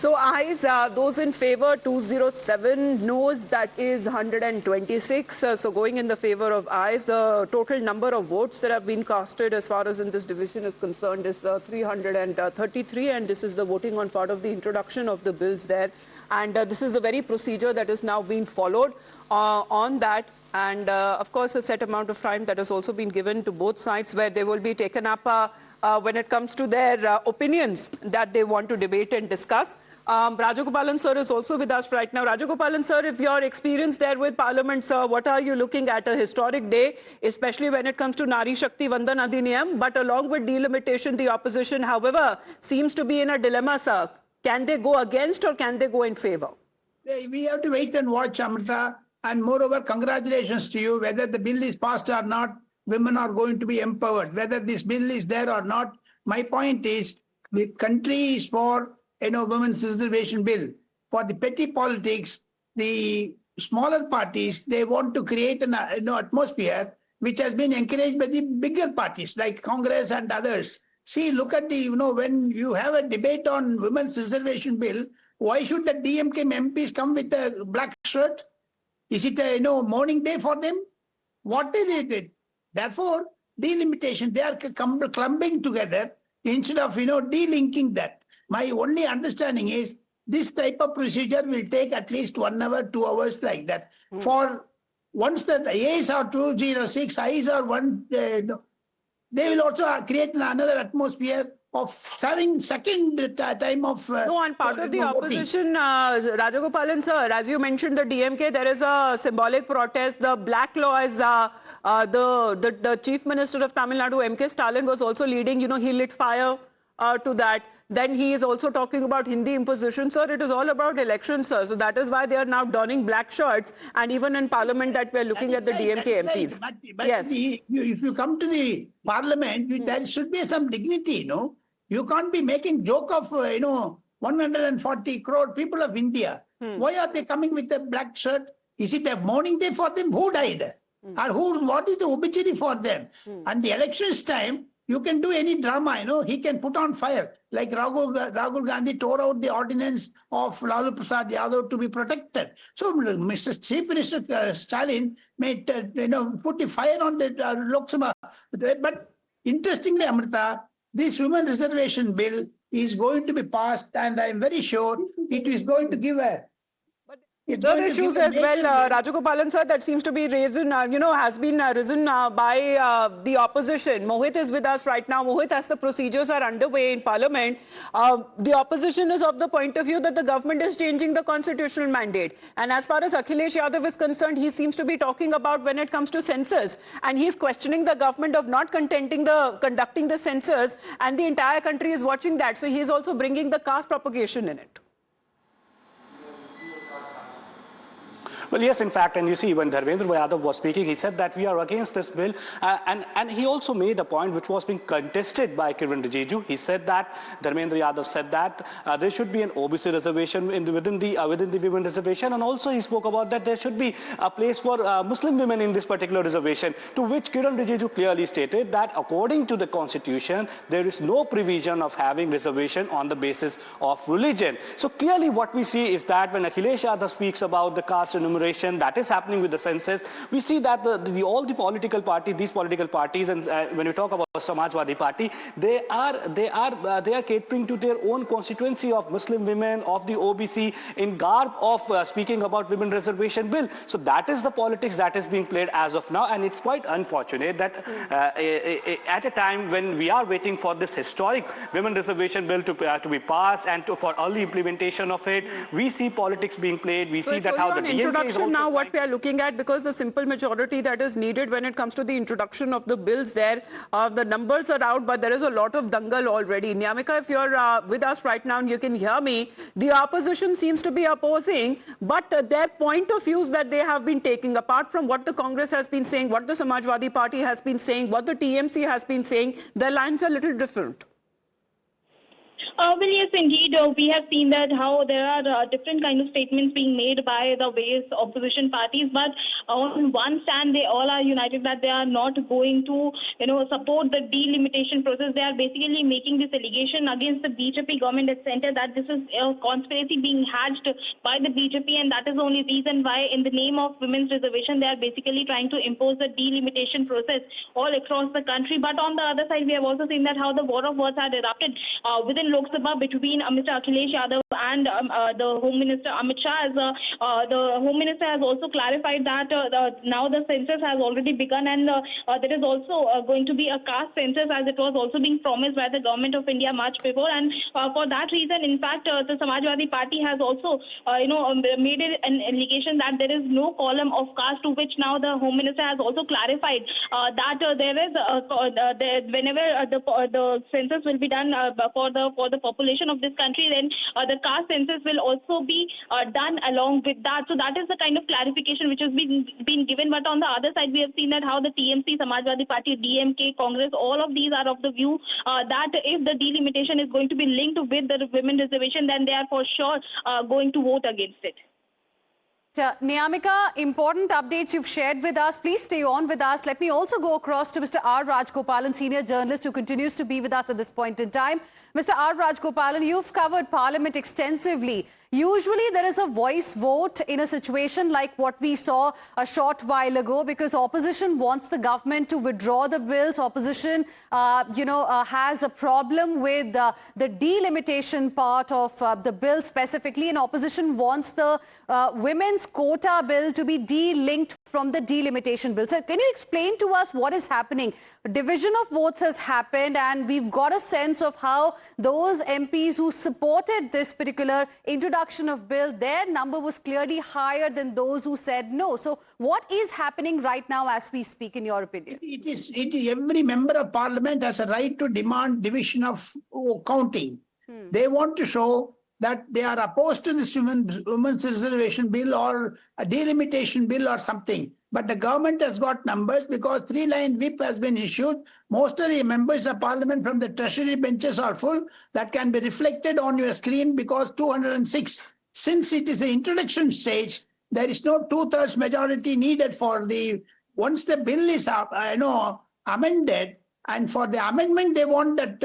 So ayes, those in favor 207, noes that is 126. So going in the favor of ayes, the total number of votes that have been casted as far as in this division is concerned is 333, and this is the voting on part of the introduction of the bills there. And this is the very procedure that is now being followed on that. And of course, a set amount of time that has also been given to both sides where they will be taken up when it comes to their opinions that they want to debate and discuss. Rajagopalan sir is also with us right now. Rajagopalan sir, if your experience there with Parliament, sir, what are you looking at? A historic day, especially when it comes to Nari Shakti Vandan Adhiniyam, but along with delimitation, the opposition, however, seems to be in a dilemma, sir. Can they go against or can they go in favor? We have to wait and watch, Amrita. And moreover, congratulations to you. Whether the bill is passed or not, women are going to be empowered. Whether this bill is there or not, my point is the country is for women's reservation bill. For the petty politics, the smaller parties, they want to create an atmosphere which has been encouraged by the bigger parties like Congress and others. See, look at the, when you have a debate on women's reservation bill, why should the DMK MPs come with a black shirt? Is it a mourning day for them? What is it? Therefore, delimitation, they are clumping together instead of delinking that. My only understanding is this type of procedure will take at least 1 hour, 2 hours like that. For once the A's are 206, I's are 1, they will also create another atmosphere of having second time of... no, and part of the opposition, Rajagopalan sir, as you mentioned, the DMK, there is a symbolic protest. The black law is the Chief Minister of Tamil Nadu, M.K. Stalin, was also leading, he lit fire to that. Then he is also talking about Hindi imposition, sir. It is all about elections, sir. So that is why they are now donning black shirts. And even in Parliament that we are looking at the DMK MPs. Right. But yes. If you come to the Parliament, there should be some dignity, You can't be making joke of, 140 crore people of India. Why are they coming with a black shirt? Is it a mourning day for them? Who died? Or what is the obituary for them? And the elections time, you can do any drama, he can put on fire. Like Rahul Gandhi tore out the ordinance of Lalu Prasad Yadav to be protected. So Mr. Chief Minister Stalin may, put the fire on the Lok Sabha. But interestingly, Amrita, this women reservation bill is going to be passed, and I am very sure it is going to give a... Other issues as well, Rajagopalan sir, that seems to be risen, has been risen by the opposition. Mohit is with us right now. Mohit, as the procedures are underway in Parliament, the opposition is of the point of view that the government is changing the constitutional mandate. And as far as Akhilesh Yadav is concerned, he seems to be talking about when it comes to census. And he's questioning the government of not conducting the census, and the entire country is watching that. So he's also bringing the caste propagation in it. Well, yes, in fact, and you see, when Dharmendra Yadav was speaking, he said that we are against this bill, and he also made a point which was being contested by Kiran Rijiju. He said that, Dharmendra Yadav said that there should be an OBC reservation within the women reservation, and also he spoke about that there should be a place for Muslim women in this particular reservation, to which Kiran Rijiju clearly stated that according to the constitution, there is no provision of having reservation on the basis of religion. So clearly what we see is that when Akhilesh Yadav speaks about the caste enumeration, that is happening with the census, we see that all the political parties, these political parties, and when we talk about Samajwadi Party, they are catering to their own constituency of Muslim women, of the OBC, in garb of speaking about women reservation bill. So that is the politics that is being played as of now, and it's quite unfortunate that at a time when we are waiting for this historic women reservation bill to be passed and for early implementation of it, we see politics being played. We see that how the DMK is also now what we are looking at, because the simple majority that is needed when it comes to the introduction of the bills there, the numbers are out, but there is a lot of dangle already. Nyamika, if you're with us right now and you can hear me, the opposition seems to be opposing, but their point of views that they have been taking, apart from what the Congress has been saying, what the Samajwadi Party has been saying, what the TMC has been saying, their lines are a little different. Well, yes, indeed. We have seen that how there are different kind of statements being made by the various opposition parties, but on one stand, they all are united that they are not going to, support the delimitation process. They are basically making this allegation against the BJP government at center that this is a conspiracy being hatched by the BJP, and that is the only reason why, in the name of women's reservation, they are basically trying to impose the delimitation process all across the country. But on the other side, we have also seen that how the war of words had erupted within Lok Sabha between Mr. Akhilesh Yadav and the Home Minister Amit Shah. As the Home Minister has also clarified that now the census has already begun, and there is also going to be a caste census, as it was also being promised by the government of India much before. And for that reason, in fact, the Samajwadi Party has also made it an allegation that there is no column of caste, to which now the Home Minister has also clarified that there is whenever the census will be done for the population of this country, then the caste census will also be done along with that. So that is the kind of clarification which has been given. But on the other side, we have seen that how the TMC, Samajwadi Party, DMK, Congress, all of these are of the view that if the delimitation is going to be linked with the women reservation, then they are for sure going to vote against it. Niyamika, important updates you've shared with us. Please stay on with us. Let me also go across to Mr. R. Rajgopalan, senior journalist who continues to be with us at this point in time. Mr. R. Rajgopalan, you've covered Parliament extensively. Usually there is a voice vote in a situation like what we saw a short while ago, because opposition wants the government to withdraw the bills. Opposition, has a problem with the delimitation part of the bill specifically, and opposition wants the women's quota bill to be de-linked from the delimitation bill. So can you explain to us what is happening? Division of votes has happened, and we've got a sense of how those MPs who supported this particular introduction of bill, their number was clearly higher than those who said no. So what is happening right now as we speak, in your opinion? It is every member of parliament has a right to demand division of counting. They want to show that they are opposed to this women's reservation bill or a delimitation bill or something. But the government has got numbers because 3-line whip has been issued. Most of the members of parliament from the treasury benches are full. That can be reflected on your screen because 206. Since it is the introduction stage, there is no 2/3 majority needed for the, once the bill is amended, and for the amendment they want that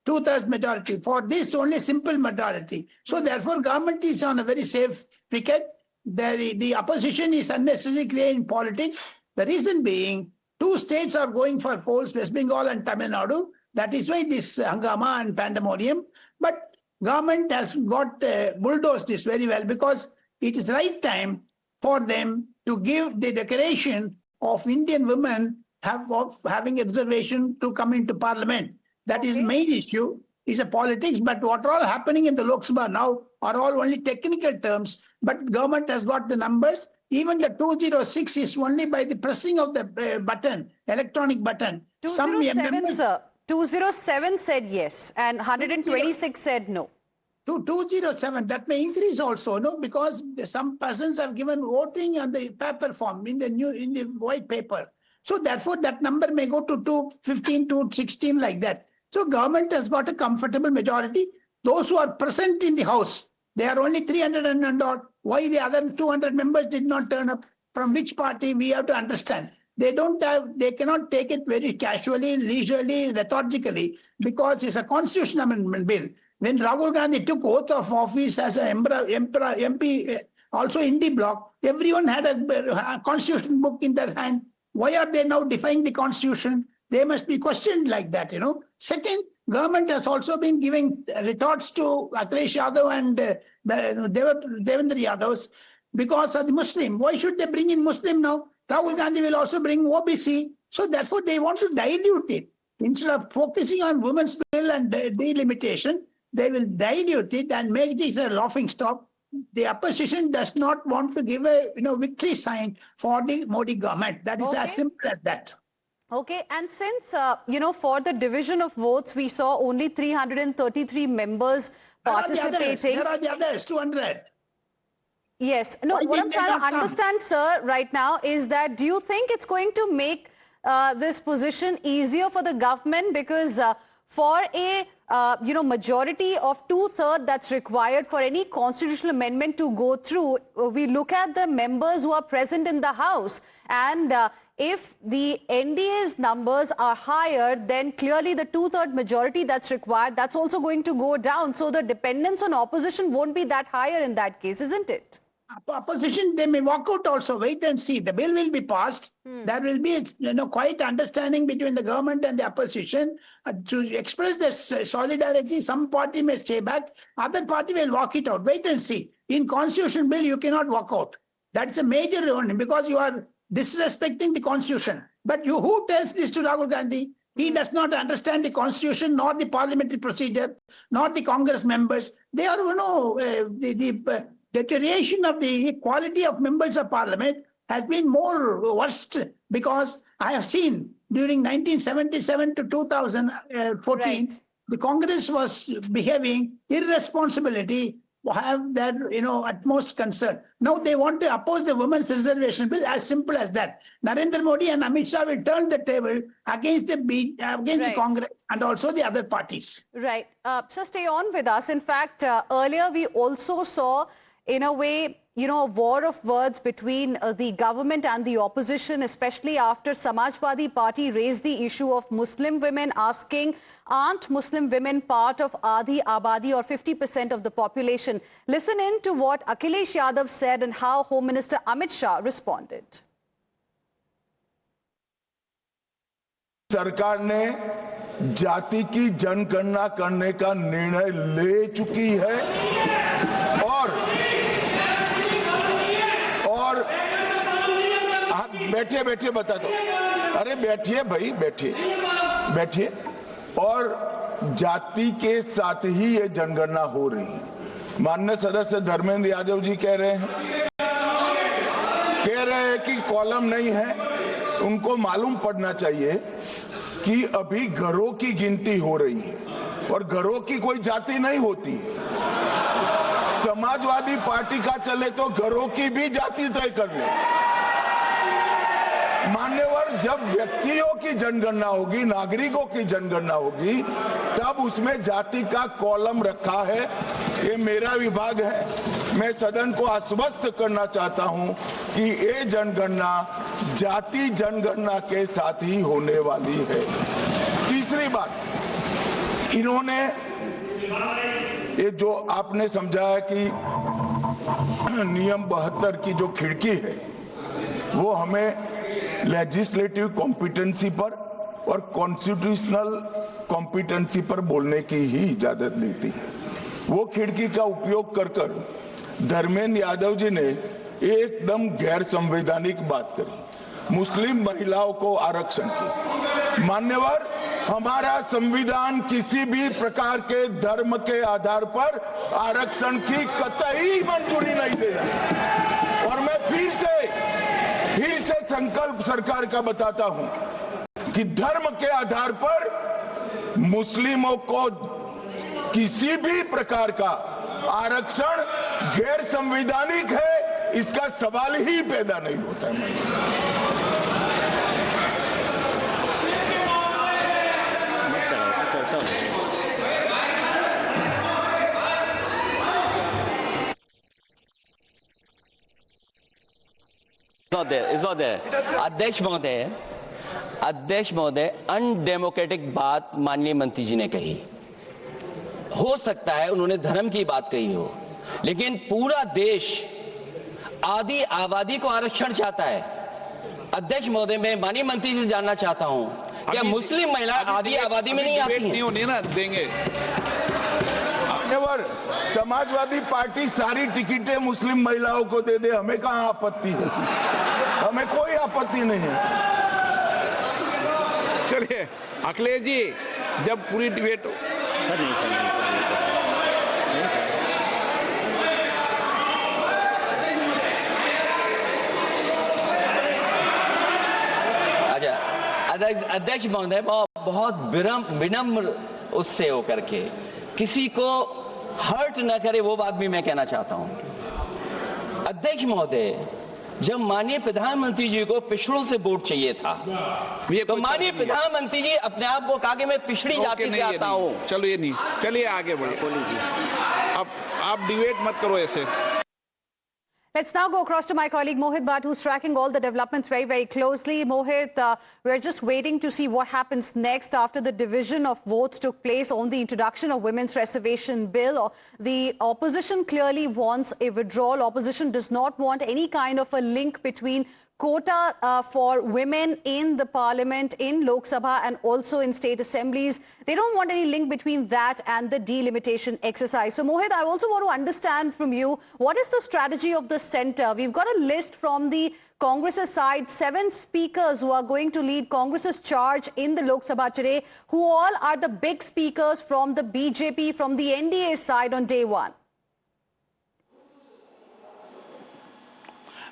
2/3 majority. For this, only simple majority. So therefore, government is on a very safe wicket. The opposition is unnecessarily clear in politics. The reason being, 2 states are going for polls, West Bengal and Tamil Nadu. That is why this hangama and pandemonium. But government has got bulldozed this very well, because it is right time for them to give the declaration of Indian women having a reservation to come into parliament. That is the main issue, is a politics. But what are all happening in the Lok Sabha now are all only technical terms. But government has got the numbers. Even the 206 is only by the pressing of the button, electronic button. 207, sir. 207 said yes, and 126 said no. 207, that may increase also, no? Because some persons have given voting on the paper form in the white paper. So therefore, that number may go to 215, 216 like that. So government has got a comfortable majority. Those who are present in the house, they are only 300 and odd. Why the other 200 members did not turn up? From which party, we have to understand. They cannot take it very casually, leisurely, lethargically, because it's a constitutional amendment bill. When Rahul Gandhi took oath of office as an MP, also Indy bloc, everyone had a constitution book in their hand. Why are they now defying the constitution? They must be questioned like that, Second, government has also been giving retorts to Akhilesh Yadav and Devendra Yadavs because of the Muslim. Why should they bring in Muslim now? Rahul Gandhi will also bring OBC. So therefore, they want to dilute it. Instead of focusing on women's bill and delimitation, they will dilute it and make this a laughing stock. The opposition does not want to give a victory sign for the Modi government. That is as simple as that. Okay, and since, for the division of votes, we saw only 333 members participating. Where are the others? 200. Yes. No, what I'm trying to understand, sir, right now is that, do you think it's going to make this position easier for the government? Because for a majority of 2/3 that's required for any constitutional amendment to go through, we look at the members who are present in the House, and if the NDA's numbers are higher, then clearly the 2/3 majority that's required, that's also going to go down. So the dependence on opposition won't be that higher in that case, isn't it? Opposition, they may walk out also. Wait and see. The bill will be passed. There will be, quite understanding between the government and the opposition to express their solidarity. Some party may stay back. Other party will walk it out. Wait and see. In constitution bill, you cannot walk out. That's a major one because you are disrespecting the constitution. But who tells this to Rahul Gandhi? He does not understand the constitution, nor the parliamentary procedure, nor the Congress members. They are, the deterioration of the quality of members of parliament has been more worst because I have seen during 1977 to 2014, Right. the Congress was behaving irresponsibility, have their utmost concern. Now they want to oppose the women's reservation bill, as simple as that. Narendra Modi and Amit Shah will turn the table against the Right. Congress and also the other parties. Right. So stay on with us. In fact, earlier we also saw, in a way, a war of words between the government and the opposition, especially after Samajwadi Party raised the issue of Muslim women, asking, aren't Muslim women part of Adi Abadi or 50% of the population? Listen in to what Akhilesh Yadav said and how Home Minister Amit Shah responded. सरकार ने जाति की जनगणना करने का निर्णय ले चुकी है और आप बैठिए बता दो। अरे बैठिए भाई, बैठिए। और जाति के साथ ही ये जनगणना हो रही है। माननीय सदस्य धर्मेंद्र यादव जी कह रहे हैं कि कॉलम नहीं है। उनको मालूम पड़ना चाहिए कि अभी घरों की गिनती हो रही है और घरों की कोई जाति नहीं होती है। समाजवादी पार्टी का चले तो घरों की भी जाति तय कर ले। मान्यवर, जब व्यक्तियों की जनगणना होगी, नागरिकों की जनगणना होगी, तब उसमें जाति का कॉलम रखा है। ये मेरा विभाग है। मैं सदन को आश्वस्त करना चाहता हूं कि ये जनगणना जाति जनगणना के साथ ही होने वाली है। तीसरी बात, इन्होंने ये जो आपने समझाया कि नियम 72 की जो खिड़की है वो हमें लेजिस्लेटिव कॉम्पिटेंसी पर और कॉन्स्टिट्यूशनल कॉम्पिटेंसी पर बोलने की ही इजाजत देती है। वो खिड़की का उपयोग कर धर्मेंद्र यादव जी ने एकदम गैर संवैधानिक बात करी, मुस्लिम महिलाओं को आरक्षण की। मान्यवर, हमारा संविधान किसी भी प्रकार के धर्म के आधार पर आरक्षण की कतई मंजूरी नहीं दे रहा। और मैं फिर से संकल्प सरकार का बताता हूं कि धर्म के आधार पर मुस्लिमों को किसी भी प्रकार का आरक्षण गैर संवैधानिक है, इसका सवाल ही पैदा नहीं होता है। It's not there. अध्यक्ष महोदय, अनडेमोक्रेटिक बात माननीय मंत्री जी ने कही। हो सकता है उन्होंने धर्म की बात कही हो, लेकिन पूरा देश आदि आबादी को आरक्षण चाहता है। अध्यक्ष महोदय, मैं माननीय मंत्री से जानना चाहता हूं, क्या मुस्लिम महिला आदि आबादी में नहीं आती हैं? नहीं होनी ना, देंगे। समाजवादी पार्टी सारी टिकटें मुस्लिम महिलाओं को दे दे, हमें कहां आपत्ति है? हमें कोई आपत्ति नहीं है। चलिए अखिलेश जी, जब पूरी डिबेट सर नहीं सर अच्छा, अध्यक्ष महोदय, बहुत विनम्र उससे होकर के किसी को हर्ट न करे वो बात भी मैं कहना चाहता हूं। अध्यक्ष महोदय, जब माननीय प्रधानमंत्री जी को पिछड़ों से वोट चाहिए था, तो माननीय प्रधानमंत्री जी अपने आप को कहा कि मैं पिछड़ी जाति से आता हूँ। चलो ये नहीं, चलिए आगे बढ़िए। अब आप डिबेट मत करो ऐसे। Let's now go across to my colleague Mohit Bhatt, who's tracking all the developments very, very closely. Mohit, we're just waiting to see what happens next after the division of votes took place on the introduction of women's reservation bill. The opposition clearly wants a withdrawal. Opposition does not want any kind of a link between quota for women in the parliament, in Lok Sabha and also in state assemblies. They don't want any link between that and the delimitation exercise. So Mohit, I also want to understand from you, what is the strategy of the centre? We've got a list from the Congress's side, 7 speakers who are going to lead Congress's charge in the Lok Sabha today, who all are the big speakers from the BJP, from the NDA side on day one.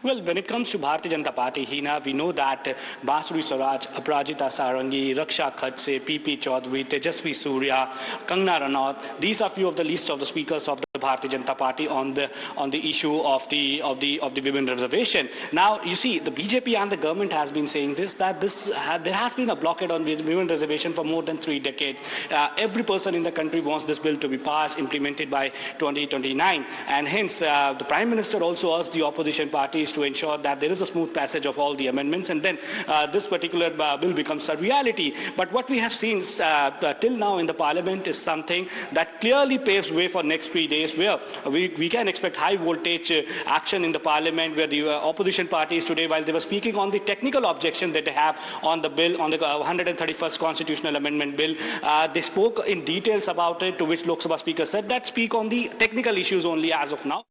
Well, when it comes to Bharatiya Janata Party, Hina, we know that Basuri Swaraj, Aparajita Sarangi, Raksha Khadse, PP Chaudhary, Tejasvi Surya, Kangana Ranaut, these are few of the list of the speakers of the Bharatiya Janata Party on the issue of the women reservation. Now, you see, the BJP and the government has been saying this, that there has been a blockade on women reservation for more than 3 decades. Every person in the country wants this bill to be passed, implemented by 2029, and hence the Prime Minister also asked the opposition parties to ensure that there is a smooth passage of all the amendments, and then this particular bill becomes a reality. But what we have seen till now in the Parliament is something that clearly paves way for next 3 days, where we can expect high voltage action in the Parliament, where the opposition parties today, while they were speaking on the technical objection that they have on the bill, on the 131st Constitutional Amendment Bill, they spoke in details about it, to which Lok Sabha Speaker said that speak on the technical issues only as of now.